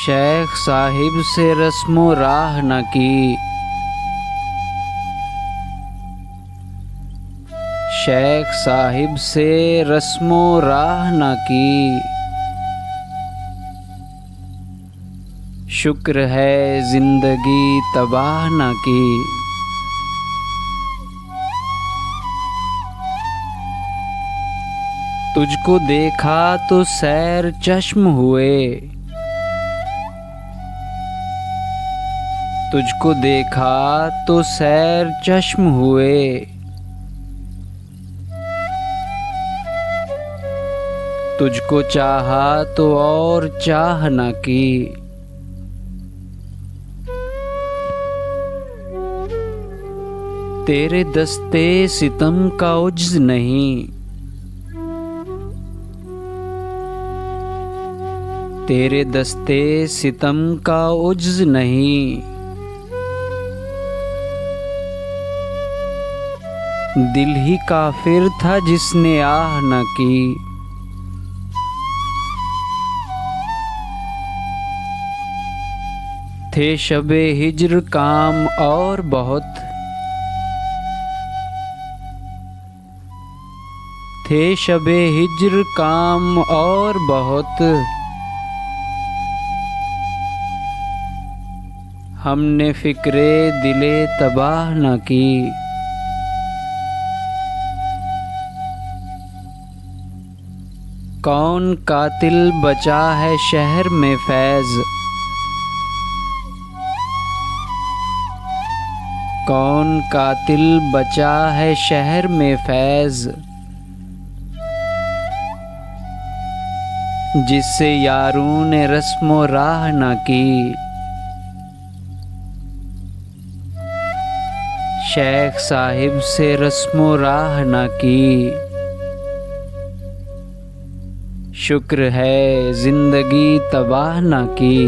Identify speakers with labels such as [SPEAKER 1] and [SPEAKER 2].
[SPEAKER 1] शेख साहिब से रस्मो राह न की, शेख साहिब से रस्मो राह न की। शुक्र है जिंदगी तबाह न की। तुझको देखा तो सैर चश्म हुए, तुझको देखा तो सैर चश्म हुए। तुझको चाहा तो और चाह न की। तेरे दस्ते सितम का उज्ज नहीं, तेरे दस्ते सितम का उज्ज नहीं। दिल ही काफिर था जिसने आह न की। थे शबे हिज्र काम और बहुत, थे शबे हिज्र काम और बहुत। हमने फिक्रे दिले तबाह न की। कौन कातिल बचा है शहर में फैज़, कौन कातिल बचा है शहर में फैज़। जिससे यारों ने रस्मो राह न की। शेख साहिब से रस्मो राह न की। शुक्र है जिंदगी तबाह न की।